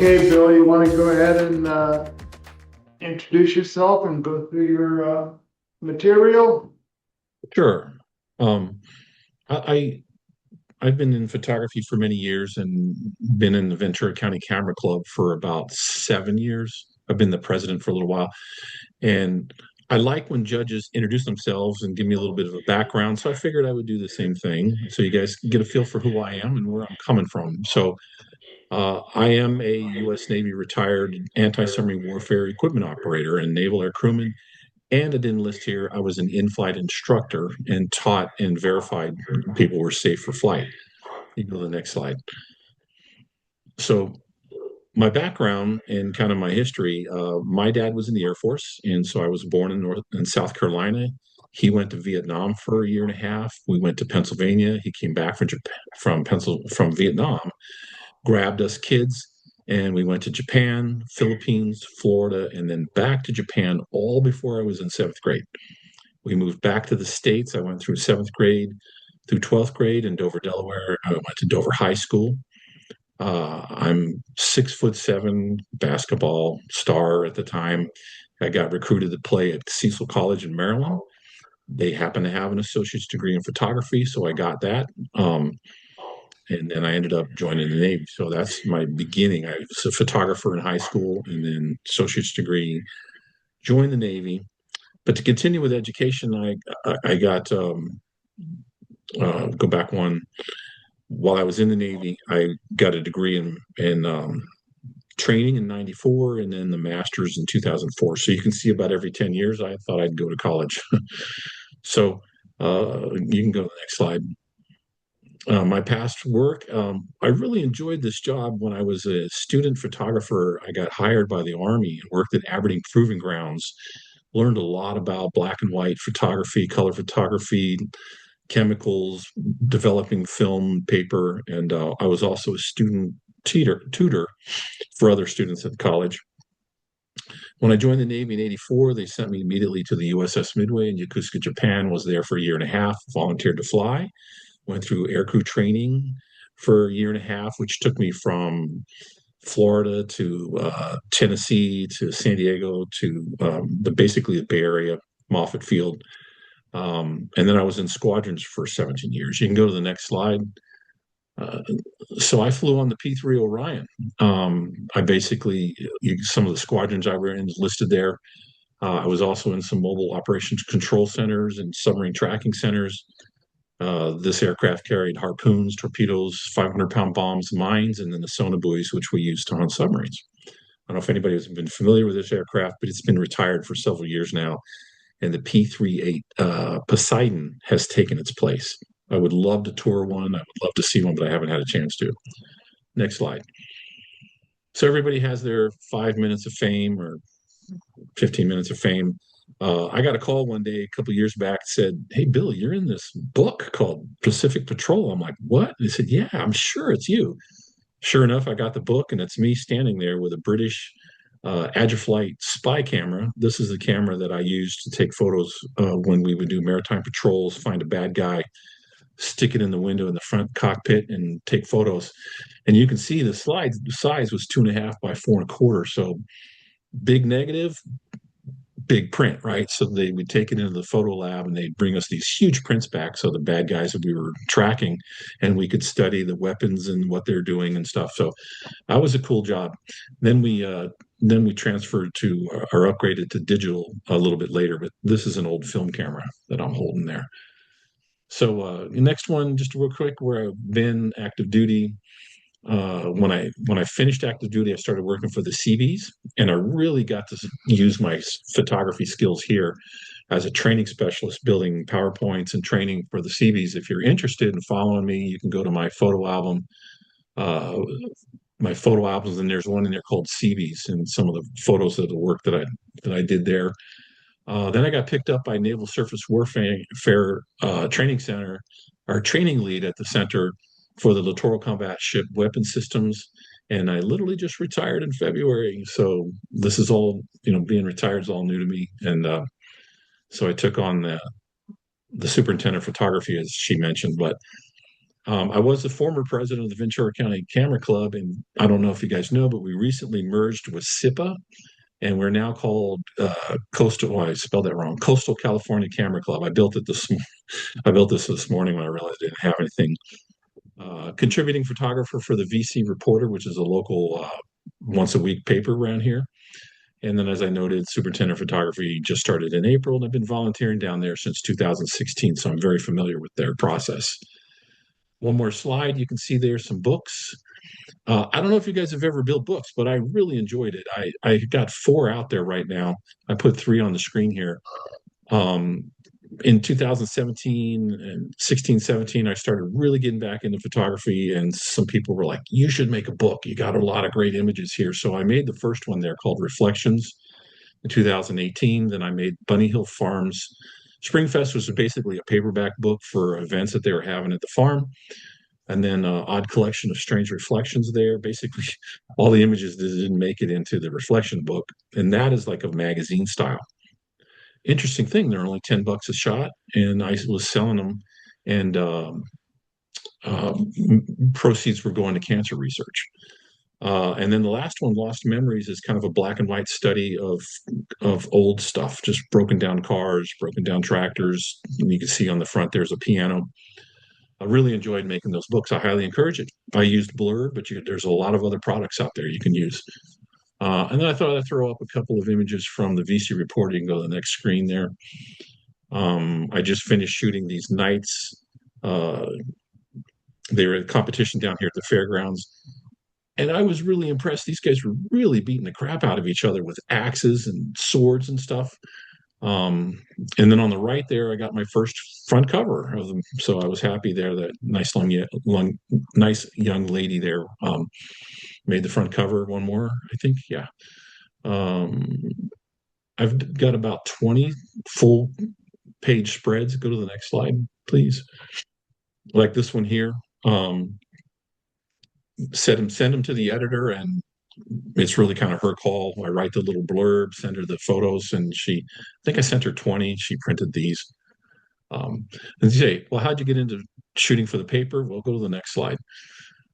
Okay, Bill, you want to go ahead and introduce yourself and go through your material? Sure. Um, I I've been in photography for many years and been in the Ventura County Camera Club for about 7 years. I've been the president for a little while, and I like when judges introduce themselves and give me a little bit of a background. So I figured I would do the same thing, so you guys get a feel for who I am and where I'm coming from. I am a U.S. Navy retired anti-submarine warfare equipment operator and naval air crewman. And I didn't list here, I was an in-flight instructor and taught and verified people were safe for flight. You go to the next slide. So my background and kind of my history, my dad was in the Air Force, and so I was born in South Carolina. He went to Vietnam for a year and a half. We went to Pennsylvania. He came back from Japan, from Vietnam, grabbed us kids, and we went to Japan, Philippines, Florida, and then back to Japan all before I was in seventh grade. We moved back to the States. I went through seventh grade through 12th grade in Dover, Delaware. I went to Dover High School. I'm 6'7" basketball star at the time. I got recruited to play at Cecil College in Maryland. They happened to have an associate's degree in photography, so I got that. And then I ended up joining the Navy. So that's my beginning. I was a photographer in high school and then associate's degree, joined the Navy. But to continue with education, I got go back one. While I was in the Navy, I got a degree in training in '94, and then the master's in 2004. So you can see about every 10 years, I thought I'd go to college. So you can go to the next slide. My past work, I really enjoyed this job when I was a student photographer. I got hired by the Army and worked at Aberdeen Proving Grounds. Learned a lot about black and white photography, color photography, chemicals, developing film, paper, and I was also a student tutor for other students at the college. When I joined the Navy in '84, they sent me immediately to the USS Midway in Yokosuka, Japan. Was there for a year and a half, volunteered to fly, went through aircrew training for a year and a half, which took me from Florida to Tennessee to San Diego to basically the Bay Area, Moffett Field. And then I was in squadrons for 17 years. You can go to the next slide. Uh, so I flew on the P-3 Orion. I basically, some of the squadrons I were in listed there. I was also in some mobile operations control centers and submarine tracking centers. This aircraft carried harpoons, torpedoes, 500-pound bombs, mines, and then the sonobuoys, which we used to hunt submarines. I don't know if anybody has been familiar with this aircraft, but it's been retired for several years now. And the P-38 Poseidon has taken its place. I would love to tour one. I would love to see one, but I haven't had a chance to. Next slide. So everybody has their 5 minutes of fame or 15 minutes of fame. I got a call one day a couple of years back, said, "Hey, Bill, you're in this book called Pacific Patrol." I'm like, "What?" They said, "Yeah, I'm sure it's you." Sure enough, I got the book, and it's me standing there with a British Agiflight spy camera. This is the camera that I used to take photos when we would do maritime patrols, find a bad guy, stick it in the window in the front cockpit, and take photos. And you can see the size was 2.5 by 4.25. So big negative, big print, right? So they would take it into the photo lab and they'd bring us these huge prints back. So the bad guys that we were tracking, and we could study the weapons and what they're doing and stuff. So that was a cool job. Then we transferred to or upgraded to digital a little bit later, but this is an old film camera that I'm holding there. So the next one, just real quick, where I've been active duty. When I finished active duty, I started working for the Seabees, and I really got to use my photography skills here as a training specialist, building PowerPoints and training for the Seabees. If you're interested in following me, you can go to my photo album. Uh, my photo albums, and there's one in there called Seabees, and some of the photos of the work that I did there. Then I got picked up by Naval Surface Warfare Training Center, our training lead at the center for the Littoral Combat Ship Weapon Systems. And I literally just retired in February. So this is all, being retired is all new to me. And so I took on the superintendent of photography, as she mentioned. But I was the former president of the Ventura County Camera Club, and I don't know if you guys know, but we recently merged with SIPA, and we're now called Coastal. Well, I spelled that wrong. Coastal California Camera Club. I built this this morning when I realized I didn't have anything. Contributing photographer for the VC Reporter, which is a local once a week paper around here. And then, as I noted, superintendent photography just started in April, and I've been volunteering down there since 2016. So I'm very familiar with their process. One more slide. You can see there's some books. I don't know if you guys have ever built books, but I really enjoyed it. I got 4 out there right now. I put 3 on the screen here. Um, in 2017 and 16, 17, I started really getting back into photography, and some people were like, you should make a book. You got a lot of great images here. So I made the first one there called Reflections in 2018. Then I made Bunny Hill Farms. Springfest was basically a paperback book for events that they were having at the farm. And then Odd Collection of Strange Reflections there. Basically, all the images that didn't make it into the reflection book. And that is like a magazine style. Interesting thing, they're only $10 a shot, and I was selling them, and proceeds were going to cancer research. And then the last one, Lost Memories, is kind of a black and white study of old stuff, just broken down cars, broken down tractors. And you can see on the front there's a piano. I really enjoyed making those books. I highly encourage it. I used Blur, but there's a lot of other products out there you can use. And then I thought I'd throw up a couple of images from the VC report. You can go to the next screen there. I just finished shooting these knights. Uh, they were at a competition down here at the fairgrounds. And I was really impressed. These guys were really beating the crap out of each other with axes and swords and stuff. Um, and then on the right there, I got my first front cover of them. So I was happy there that nice young lady there made the front cover. One more, I think. Yeah. Um, I've got about 20 full page spreads. Go to the next slide, please. Like this one here. Um, send them to the editor, and it's really kind of her call. I write the little blurb, send her the photos, and I think I sent her 20. She printed these. And you say, well, how'd you get into shooting for the paper? Well, go to the next slide.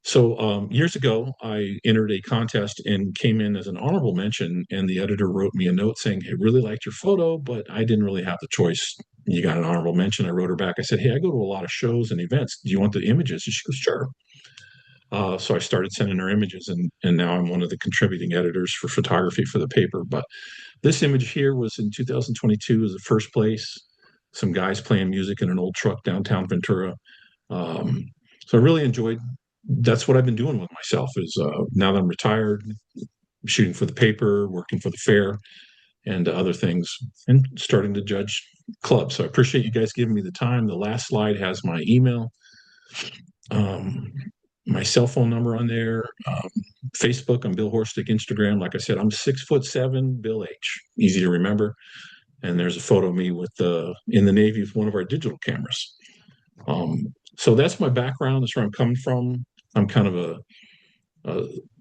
So years ago, I entered a contest and came in as an honorable mention, and the editor wrote me a note saying, "I really liked your photo, but I didn't really have the choice. You got an honorable mention." I wrote her back. I said, "Hey, I go to a lot of shows and events. Do you want the images?" And she goes, "Sure." So I started sending her images, and now I'm one of the contributing editors for photography for the paper. But this image here was in 2022, was the first place. Some guys playing music in an old truck downtown Ventura. Um, so I really enjoyed. That's what I've been doing with myself. Is now that I'm retired, shooting for the paper, working for the fair, and other things, and starting to judge clubs. So I appreciate you guys giving me the time. The last slide has my email. Um, my cell phone number on there, Facebook, I'm Bill Horstick, Instagram. Like I said, I'm 6'7", Bill H. Easy to remember. And there's a photo of me with in the Navy with one of our digital cameras. So that's my background. That's where I'm coming from. I'm kind of a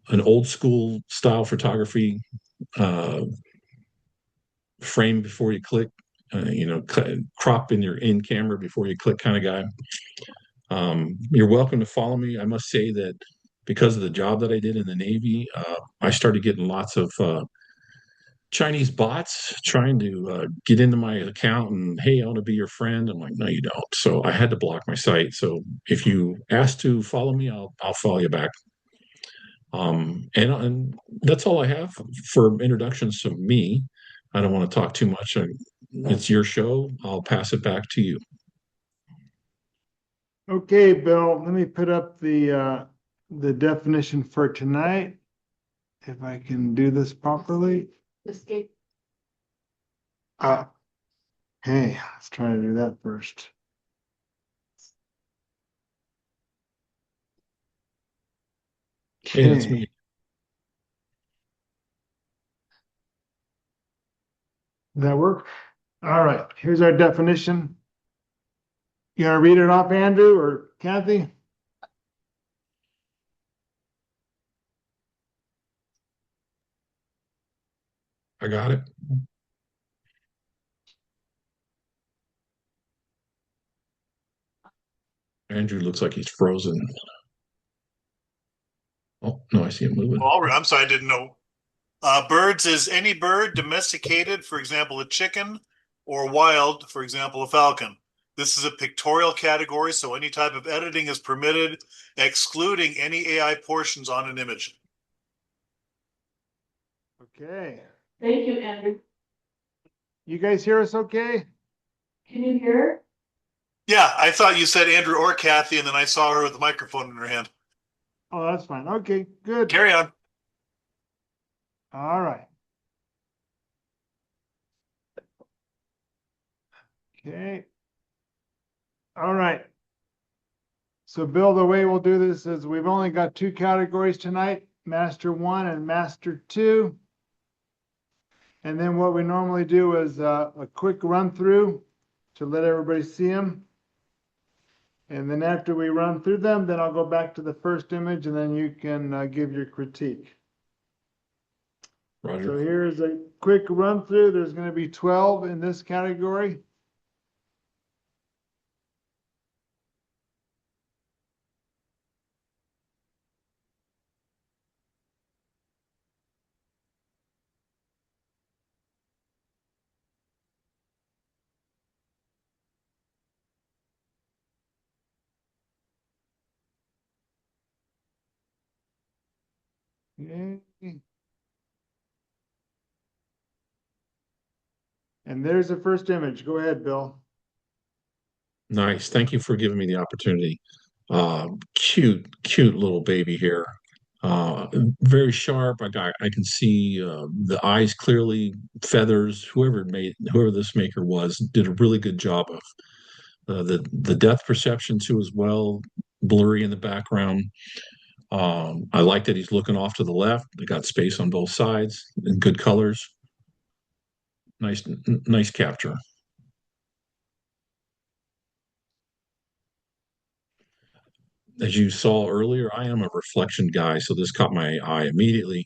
an old school style photography, uh, frame before you click, crop in your in camera before you click kind of guy. You're welcome to follow me. I must say that because of the job that I did in the Navy, I started getting lots of Chinese bots trying to get into my account and, hey, I want to be your friend. I'm like, no, you don't. So I had to block my site. So if you ask to follow me, I'll follow you back. And that's all I have for introductions to me. I don't want to talk too much. It's your show. I'll pass it back to you. Okay, Bill, let me put up the definition for tonight. If I can do this properly. Escape. Hey, let's try to do that first. Hey, that's Okay, me. that work? All right, here's our definition. You want to read it off, Andrew or Kathy? I got it. Andrew looks like he's frozen. Oh, no, I see him moving. Oh, I'm sorry, I didn't know. Birds is any bird domesticated, for example, a chicken, or wild, for example, a falcon. This is a pictorial category, so any type of editing is permitted, excluding any AI portions on an image. Okay. Thank you, Andrew. You guys hear us okay? Can you hear? Yeah, I thought you said Andrew or Kathy, and then I saw her with the microphone in her hand. Oh, that's fine. Okay, good. Carry on. All right. Okay. All right. So Bill, the way we'll do this is we've only got two categories tonight, Master 1 and Master 2. And then what we normally do is a quick run through to let everybody see them. And then after we run through them, then I'll go back to the first image and then you can give your critique. Roger. So here's a quick run through. There's going to be 12 in this category. Okay. And there's the first image. Go ahead, Bill. Nice. Thank you for giving me the opportunity. Cute little baby here. Uh, Very sharp. I can see the eyes clearly, feathers. Whoever this maker was, did a really good job of the depth perception too as well. Blurry in the background. I like that he's looking off to the left. They got space on both sides and good colors. Nice capture. As you saw earlier, I am a reflection guy, so this caught my eye immediately.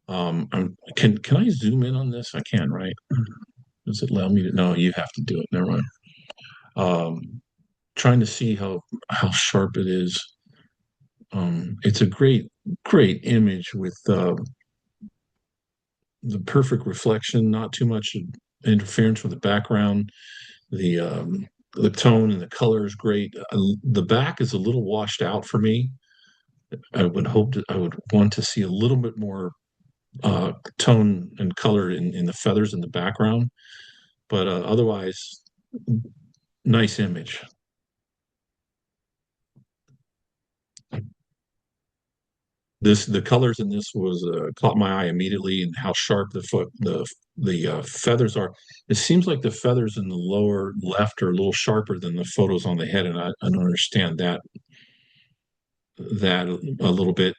Can I zoom in on this? I can, right? Does it allow me to? No, you have to do it. Never mind. Trying to see how sharp it is. It's a great image with the perfect reflection, not too much interference with the background. The tone and the color is great. The back is a little washed out for me. I would want to see a little bit more tone and color in the feathers in the background, but otherwise, nice image. The colors in this was caught my eye immediately, and how sharp the feathers are. It seems like the feathers in the lower left are a little sharper than the photos on the head, and I don't understand that a little bit.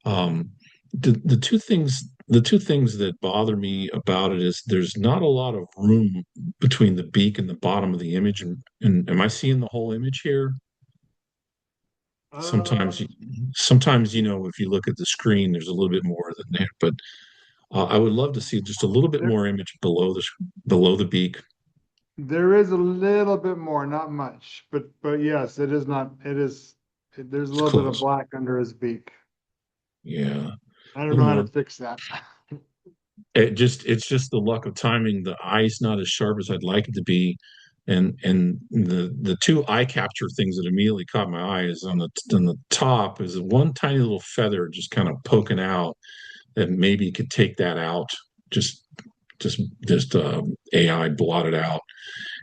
Um, the two things that bother me about it is there's not a lot of room between the beak and the bottom of the image. And am I seeing the whole image here? Uh, Sometimes, sometimes, if you look at the screen, there's a little bit more than there. But I would love to see just a little bit there, more image below the beak. there is a little bit more, not much, but yes, it is not. There's a It's little bit of close. black under his beak. Yeah, a I don't little know how to more. fix that. It's just the luck of timing. The eye's not as sharp as I'd like it to be, and the two eye capture things that immediately caught my eye is on the top is one tiny little feather just kind of poking out that maybe could take that out. Just just AI blotted out,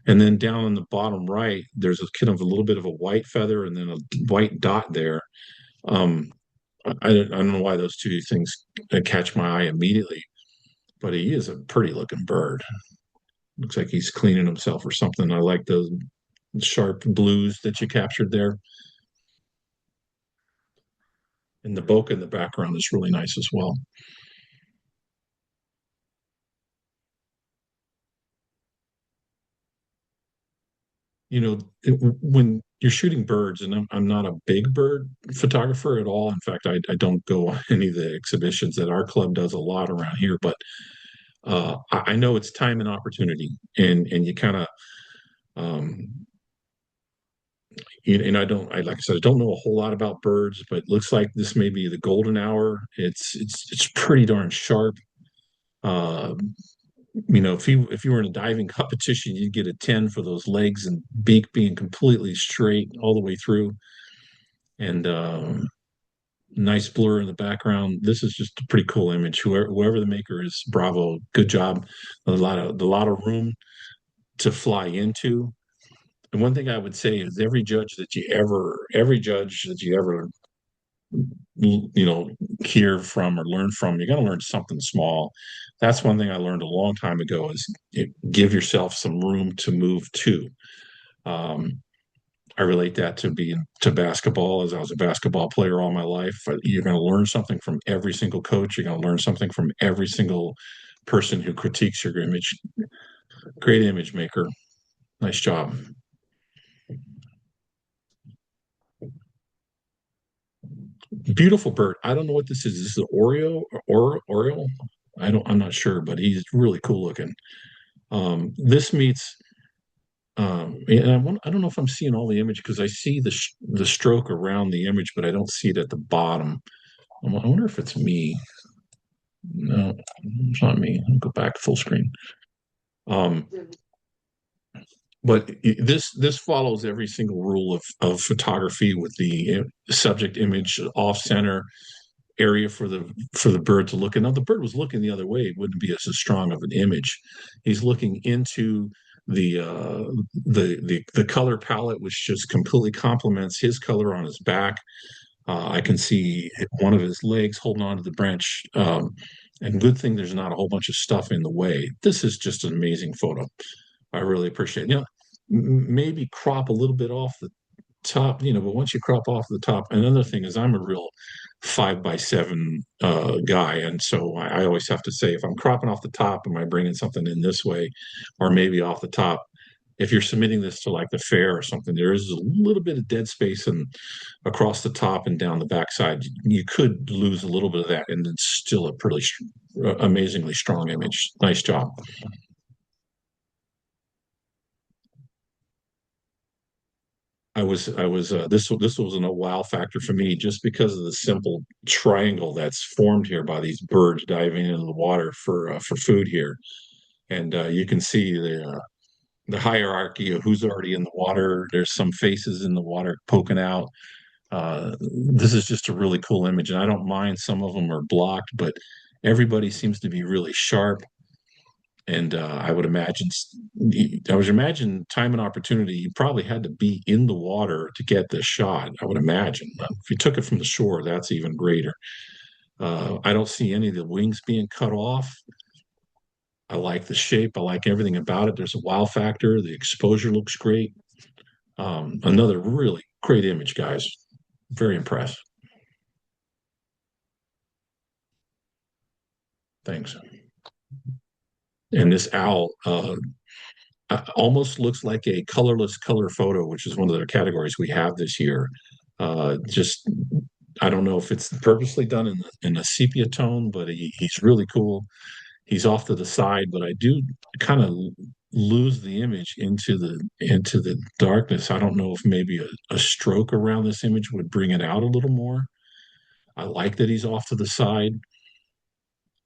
and then down in the bottom right, there's a kind of a little bit of a white feather and then a white dot there. Um, I don't know why those two things catch my eye immediately, but he is a pretty looking bird. Looks like he's cleaning himself or something. I like those sharp blues that you captured there. And the bokeh in the background is really nice as well. When you're shooting birds, and I'm not a big bird photographer at all. In fact, I don't go on any of the exhibitions that our club does a lot around here, but I know it's time and opportunity, and you kind of um, and like I said, I don't know a whole lot about birds, but it looks like this may be the golden hour. It's pretty darn sharp. Uh, if you were in a diving competition, you'd get a 10 for those legs and beak being completely straight all the way through. And nice blur in the background. This is just a pretty cool image. Whoever the maker is, bravo, good job. A lot of room to fly into. And one thing I would say is every judge that you ever hear from or learn from, you're going to learn something small. That's one thing I learned a long time ago is give yourself some room to move to. Um, I relate that to basketball, as I was a basketball player all my life. You're going to learn something from every single coach. You're going to learn something from every single person who critiques your image. Great image maker. Nice job. Beautiful bird. I don't know what this is. Is this an Oreo or Oriole? I'm not sure, but he's really cool looking. This meets and I don't know if I'm seeing all the image because I see the stroke around the image, but I don't see it at the bottom. I wonder if it's me. No, it's not me. I'll go back to full screen. Um, but this follows every single rule of photography with the subject image off center area for the bird to look. And now the bird was looking the other way, it wouldn't be as strong of an image. He's looking into the color palette, which just completely complements his color on his back. I can see one of his legs holding onto the branch. And good thing there's not a whole bunch of stuff in the way. This is just an amazing photo. I really appreciate it. Maybe crop a little bit off the top, but once you crop off the top, another thing is I'm a real 5x7 guy. And so I always have to say, if I'm cropping off the top, am I bringing something in this way or maybe off the top? If you're submitting this to like the fair or something, there is a little bit of dead space and across the top and down the backside. You could lose a little bit of that, and it's still a pretty amazingly strong image. Nice job. This was a wow factor for me just because of the simple triangle that's formed here by these birds diving into the water for food here, and you can see the hierarchy of who's already in the water. There's some faces in the water poking out. This is just a really cool image, and I don't mind some of them are blocked, but everybody seems to be really sharp. And I was imagine time and opportunity. You probably had to be in the water to get this shot. I would imagine. If you took it from the shore, that's even greater. I don't see any of the wings being cut off. I like the shape. I like everything about it. There's a wow factor. The exposure looks great. Another really great image, guys. Very impressed. Thanks. And this owl almost looks like a colorless color photo, which is one of the categories we have this year. Just I don't know if it's purposely done in a sepia tone, but he's really cool. He's off to the side, but I do kind of lose the image into the darkness. I don't know if maybe a stroke around this image would bring it out a little more. I like that he's off to the side.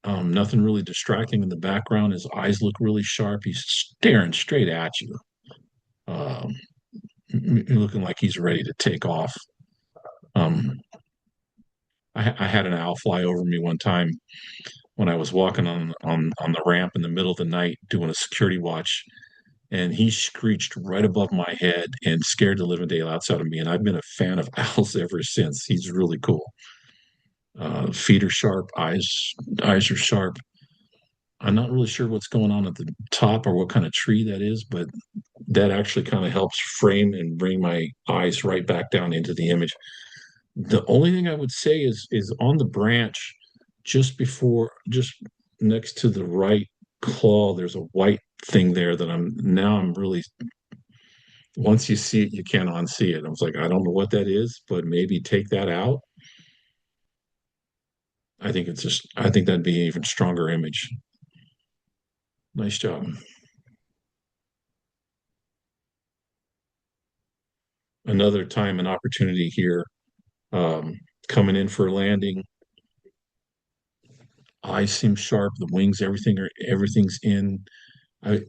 Nothing really distracting in the background. His eyes look really sharp. He's staring straight at you, um, looking like he's ready to take off. Um, I had an owl fly over me one time when I was walking on the ramp in the middle of the night doing a security watch, and he screeched right above my head and scared the living daylights out of me. And I've been a fan of owls ever since. He's really cool. Feet are sharp, eyes are sharp. I'm not really sure what's going on at the top or what kind of tree that is, but that actually kind of helps frame and bring my eyes right back down into the image. The only thing I would say is on the branch, just next to the right claw, there's a white thing there that I'm really once you see it, you can't unsee it. I was like, I don't know what that is, but maybe take that out. I think that'd be an even stronger image. Nice job. another time and opportunity here. Coming in for a landing. Eyes seem sharp, the wings, everything's in. I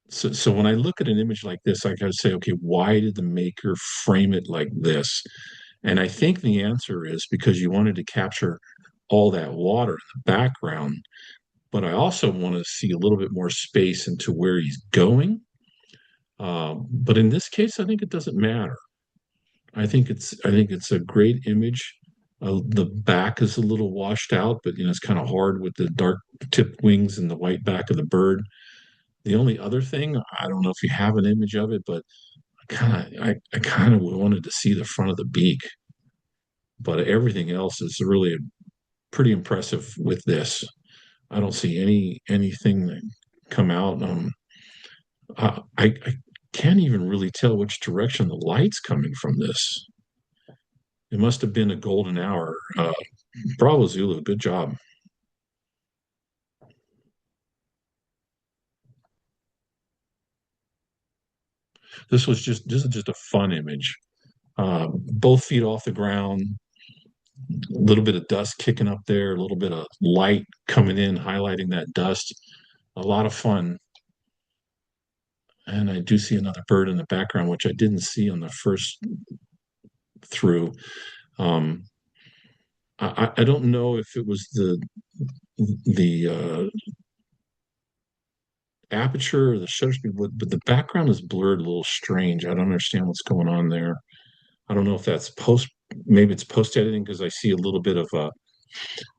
so when I look at an image like this, I gotta say, okay, why did the maker frame it like this? And I think the answer is because you wanted to capture all that water in the background, but I also want to see a little bit more space into where he's going. But in this case, I think it doesn't matter. I think it's a great image. The back is a little washed out, but it's kind of hard with the dark tipped wings and the white back of the bird. The only other thing, I don't know if you have an image of it, but I kind of wanted to see the front of the beak. But everything else is really pretty impressive with this. I don't see anything that come out. I can't even really tell which direction the light's coming from this. It must have been a golden hour. Bravo Zulu, good job. This is just a fun image. Both feet off the ground, a little bit of dust kicking up there, a little bit of light coming in, highlighting that dust. A lot of fun. And I do see another bird in the background, which I didn't see on the first through. Um, I don't know if it was the aperture or the shutter speed, but the background is blurred a little strange. I don't understand what's going on there. I don't know if that's maybe it's post editing because I see a little bit of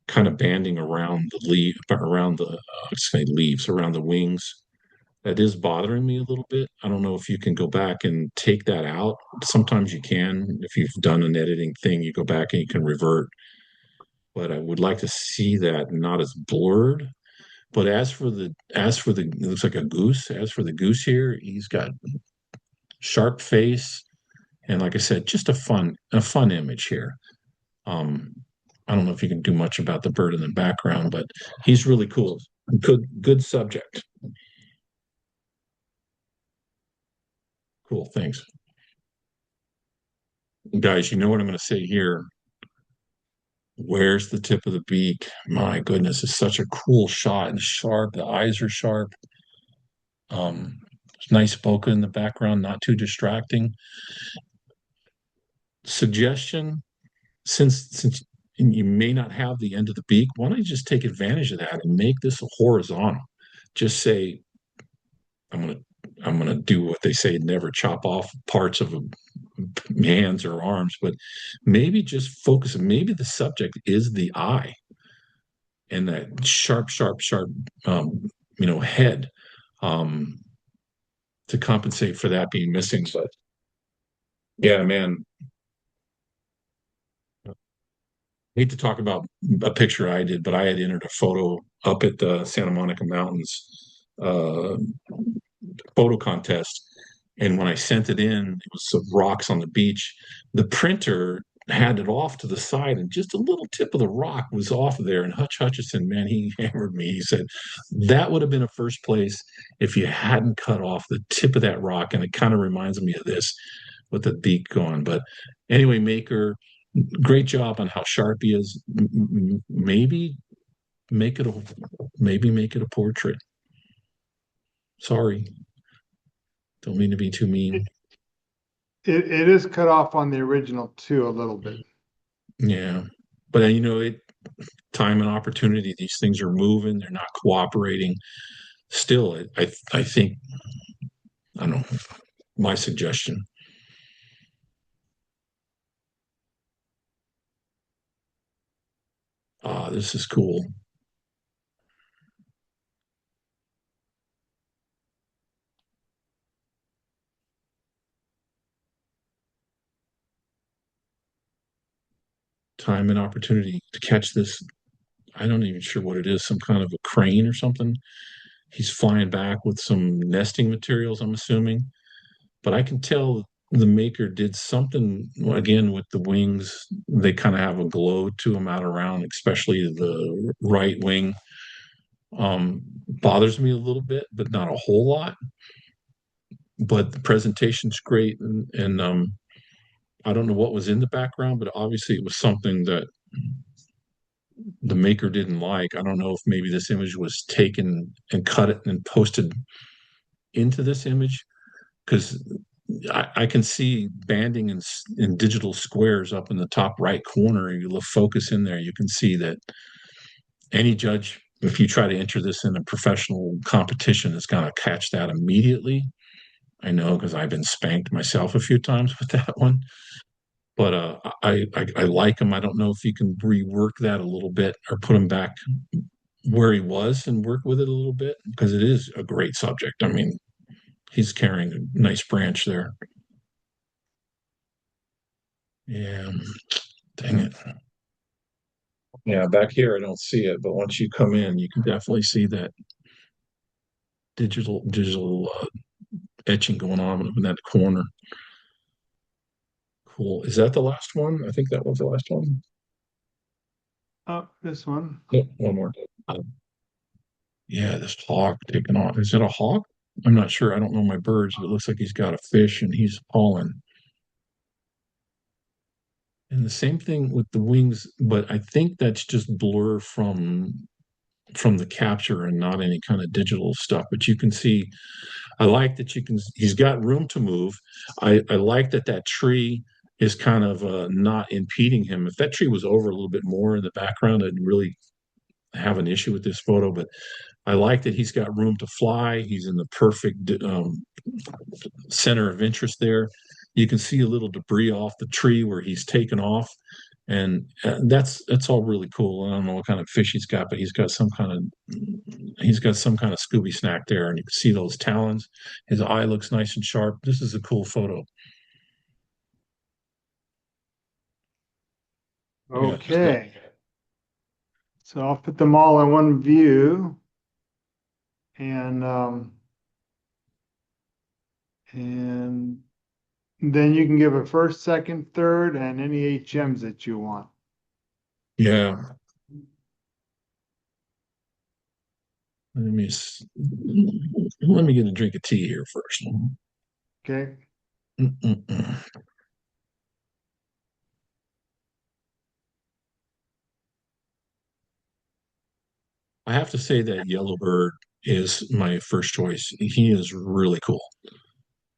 kind of banding around the around the say leaves, around the wings. That is bothering me a little bit. I don't know if you can go back and take that out. Sometimes you can. If you've done an editing thing, you go back and you can revert. But I would like to see that not as blurred. But as for the it looks like a goose. As for the goose here, he's got sharp face, and like I said, just a fun image here. Um, I don't know if you can do much about the bird in the background, but he's really cool. Good subject. Cool, thanks. Guys, you know what I'm going to say here. Where's the tip of the beak? My goodness, it's such a cool shot and sharp. The eyes are sharp. Nice bokeh in the background, not too distracting. Suggestion, since you may not have the end of the beak, why don't you just take advantage of that and make this a horizontal? Just say, I'm gonna do what they say, never chop off parts of hands or arms, but maybe just focus. Maybe the subject is the eye and that sharp, head, um, to compensate for that being missing. But yeah, man, hate to talk about a picture I did, but I had entered a photo up at the Santa Monica Mountains photo contest. And when I sent it in, it was some rocks on the beach. The printer had it off to the side, and just a little tip of the rock was off of there. And Hutch Hutchison, man, he hammered me. He said, that would have been a first place if you hadn't cut off the tip of that rock. And it kind of reminds me of this with the beak gone. But anyway, Maker, great job on how sharp he is. Make it a maybe make it a portrait. Sorry, don't mean to be too mean. It is cut off on the original too, a little bit. Yeah, but time and opportunity. These things are moving; they're not cooperating. Still, I think I don't know. My suggestion. This is cool. Time and opportunity to catch this. I don't even sure what it is. Some kind of a crane or something. He's flying back with some nesting materials, I'm assuming. But I can tell the maker did something again with the wings. They kind of have a glow to them out around, especially the right wing. Bothers me a little bit, but not a whole lot. but the presentation's great, and I don't know what was in the background, but obviously it was something that the maker didn't like. I don't know if maybe this image was taken and cut it and posted into this image, because I can see banding in digital squares up in the top right corner. You look focus in there, you can see that any judge, if you try to enter this in a professional competition, is going to catch that immediately. I know because I've been spanked myself a few times with that one. But I like him. I don't know if you can rework that a little bit or put him back where he was and work with it a little bit, because it is a great subject. I mean, he's carrying a nice branch there. Yeah, dang it. Yeah, back here I don't see it, but once you come in, you can definitely see that digital etching going on in that corner. Cool. Is that the last one? I think that was the last one. Oh, this one. Yep, one more. Yeah, this hawk taking off. Is it a hawk? I'm not sure. I don't know my birds, but it looks like he's got a fish and he's hauling. And the same thing with the wings, but I think that's just blur from the capture and not any kind of digital stuff. But you can see, I like that you can, he's got room to move. I like that that tree is kind of not impeding him. If that tree was over a little bit more in the background, I'd really have an issue with this photo, but I like that he's got room to fly. He's in the perfect center of interest there. You can see a little debris off the tree where he's taken off, and that's all really cool. I don't know what kind of fish he's got, but he's got some kind of Scooby snack there, and you can see those talons. His eye looks nice and sharp. This is a cool photo. Okay. So I'll put them all in one view. And then you can give a first, second, third, and any HMs that you want. Yeah. Let me get a drink of tea here first. Okay. Mm-mm-mm. I have to say that Yellowbird is my first choice. He is really cool.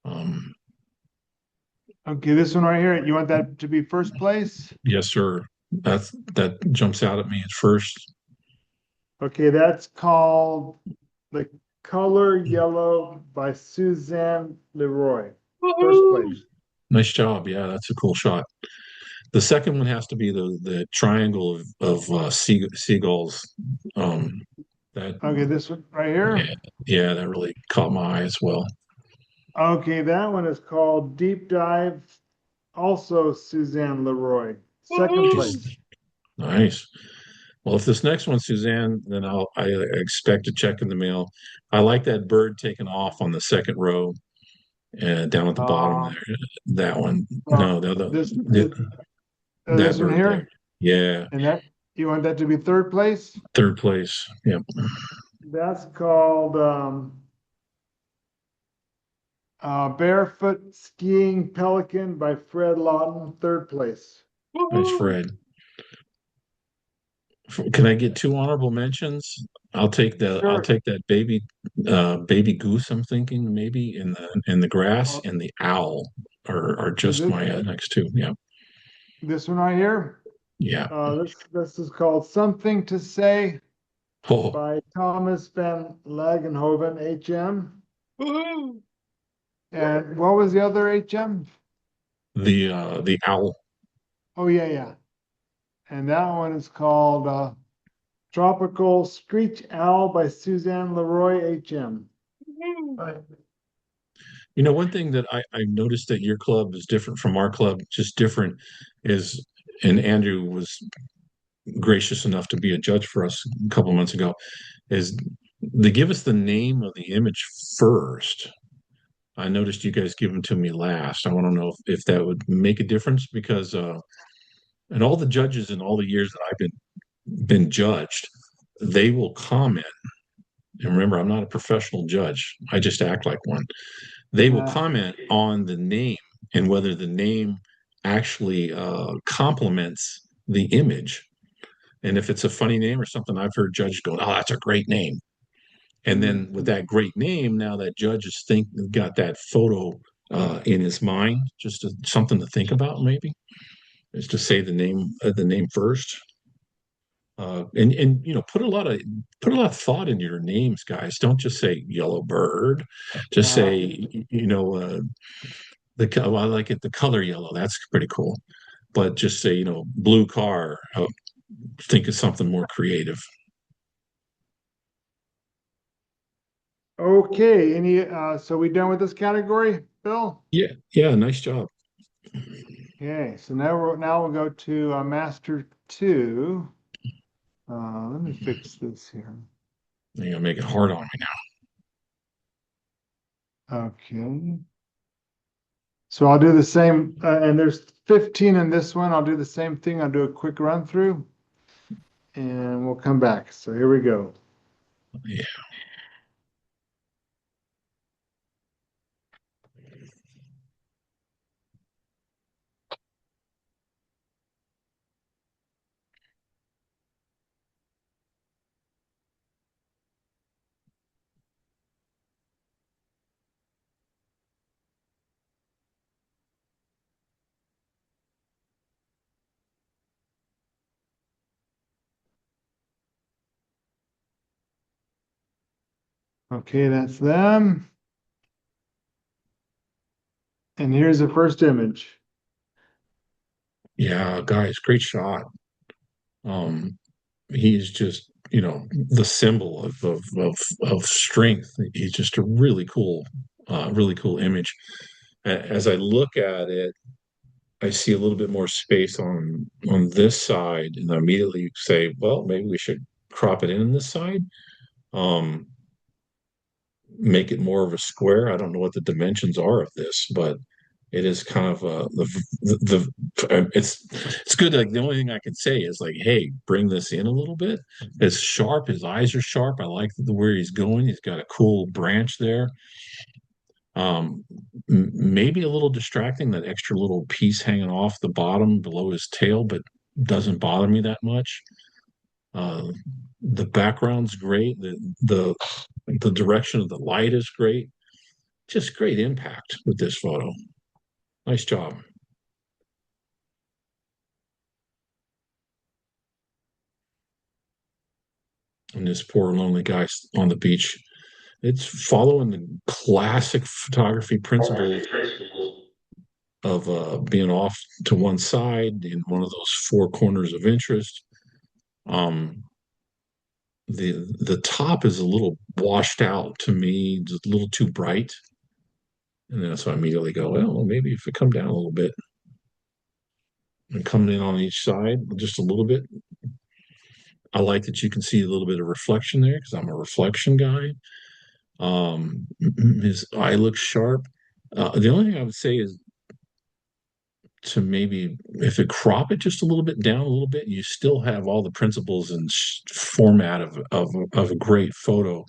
Um, Okay, this one right here, you want that to be first place? yes, sir. That jumps out at me at first. Okay, that's called The Color Yellow by Suzanne Leroy. First place. Nice job. Yeah, that's a cool shot. The second one has to be the triangle of seagulls. That Okay, this one right yeah, here. yeah, that really caught my eye as well. Okay, that one is called Deep Dive, also Suzanne Leroy. Second place. Nice. Well, if this next one, Suzanne, then I expect a check in the mail. I like that bird taking off on the second row and down at the bottom Uh, there. That one. uh, No, this that this one bird there. here, Yeah, and that you want that to be third place? third place. Yep. That's called Barefoot Skiing Pelican by Fred Lawton, third place. Nice, Fred. Can I get two honorable mentions? I'll take Sure. that baby goose. I'm thinking maybe in the grass, and the owl are just my next two. Yeah, This one right here. yeah. This is called Something to Say Oh, by Thomas Van Lagenhoven, HM. And what was the other HM? the owl. Oh yeah. And that one is called Tropical Screech Owl by Suzanne Leroy, HM. You know, one thing that I noticed that your club is different from our club, just different, is, and Andrew was gracious enough to be a judge for us a couple of months ago, is they give us the name of the image first. I noticed you guys give them to me last. I want to know if that would make a difference, because and all the judges in all the years that I've been judged, they will comment. And remember, I'm not a professional judge. I just act like one. They will Uh, comment on the name and whether the name actually complements the image. And if it's a funny name or something, I've heard judges go, "Oh, that's a great name." And then with that great name, now that judge is got that photo in his mind, just something to think about, maybe is to say the name first. And put a lot of thought into your names, guys. Don't just say yellow bird. Just say well, I like it the color yellow. That's pretty cool. But just say blue car. Think of something more creative. okay, so we done with this category, Bill? Yeah, yeah. Nice job. Okay, so now we'll go to Master 2. Let me fix this here. You're gonna make it hard on me Okay. So I'll do the same, and there's 15 in this one. I'll do the same thing. I'll do a quick run through and we'll come back. So here we go. now. Yeah. Okay, that's them. And here's the first image. Yeah, guys, great shot. Um, he's just, the symbol of strength. He's just a really cool image. As I look at it, I see a little bit more space on this side, and I immediately say, well, maybe we should crop it in this side. Um, make it more of a square. I don't know what the dimensions are of this, but it is kind of it's good. Like the only thing I can say is like, hey, bring this in a little bit. It's sharp. His eyes are sharp. I like where he's going. He's got a cool branch there. Maybe a little distracting, that extra little piece hanging off the bottom below his tail, but doesn't bother me that much. The background's great. The direction of the light is great. Just great impact with this photo. Nice job. And this poor lonely guy on the beach. It's following the classic photography principles of being off to one side in one of those four corners of interest. Um, the top is a little washed out to me, just a little too bright. And then so I immediately go, well, maybe if it come down a little bit and come in on each side just a little bit. I like that you can see a little bit of reflection there because I'm a reflection guy. His eye looks sharp. The only thing I would say is to maybe if you crop it just a little bit down a little bit, you still have all the principles and format of a great photo.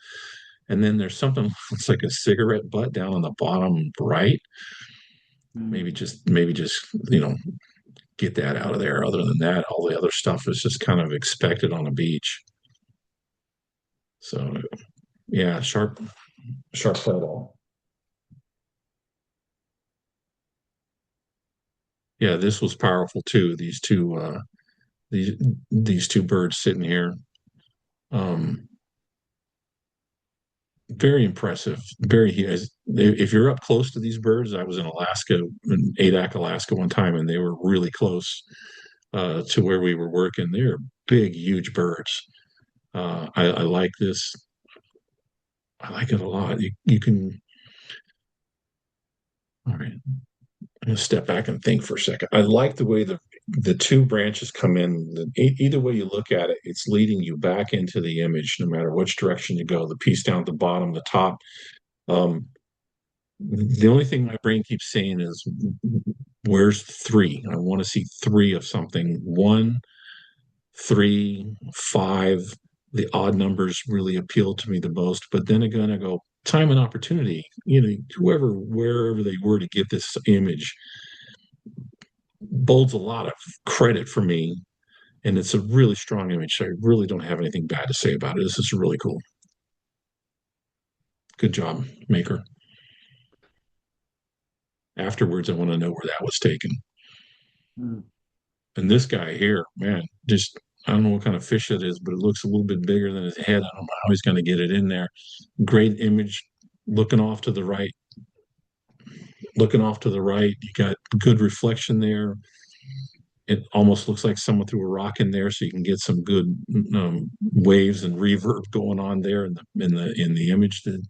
And then there's something that's like a cigarette butt down on the bottom right. Maybe just get that out of there. Other than that, all the other stuff is just kind of expected on a beach. So yeah, sharp photo. Yeah, this was powerful too. These two birds sitting here. Um, very impressive. If you're up close to these birds, I was in Alaska, in Adak, Alaska one time, and they were really close to where we were working. They're big, huge birds. I like this. I like it a lot. You can. All right. I'm gonna step back and think for a second. I like the way the two branches come in. Either way you look at it, it's leading you back into the image, no matter which direction you go. The piece down at the bottom, the top. Um, the only thing my brain keeps saying is, "Where's three? I want to see three of something. One, three, five." The odd numbers really appeal to me the most. But then again, I go time and opportunity. Wherever they were to get this image bolds a lot of credit for me. And it's a really strong image. So I really don't have anything bad to say about it. This is really cool. Good job, maker. Afterwards, I want to know where that was taken. Hmm. And this guy here, man, just I don't know what kind of fish it is, but it looks a little bit bigger than his head. I don't know how he's going to get it in there. Great image, looking off to the right. Looking off to the right, you got good reflection there. It almost looks like someone threw a rock in there, so you can get some good waves and reverb going on there in the image. The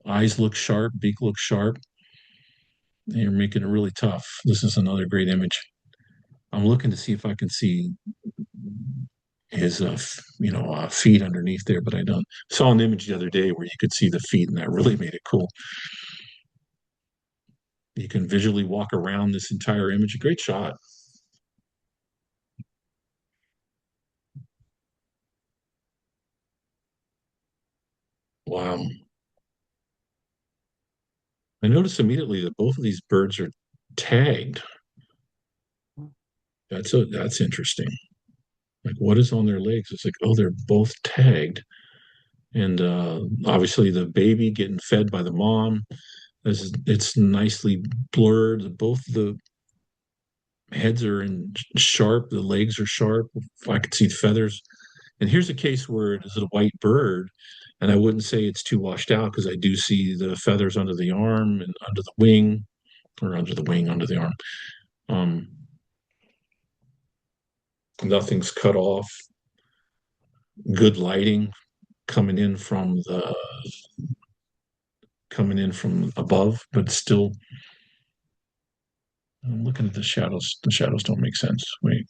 eyes look sharp, beak looks sharp. You're making it really tough. This is another great image. I'm looking to see if I can see his feet underneath there, but I don't. Saw an image the other day where you could see the feet, and that really made it cool. You can visually walk around this entire image. Great shot. Wow. I noticed immediately that both of these birds are tagged. That's interesting. Like, what is on their legs? It's like, oh, they're both tagged. And obviously the baby getting fed by the mom. It's nicely blurred. Both the heads are in sharp, the legs are sharp. I could see the feathers. And here's a case where it is a white bird, and I wouldn't say it's too washed out because I do see the feathers under the arm and under the wing, or under the wing, under the arm. Um, Nothing's cut off. Good lighting coming in from above, but still I'm looking at the shadows. The shadows don't make sense. Wait.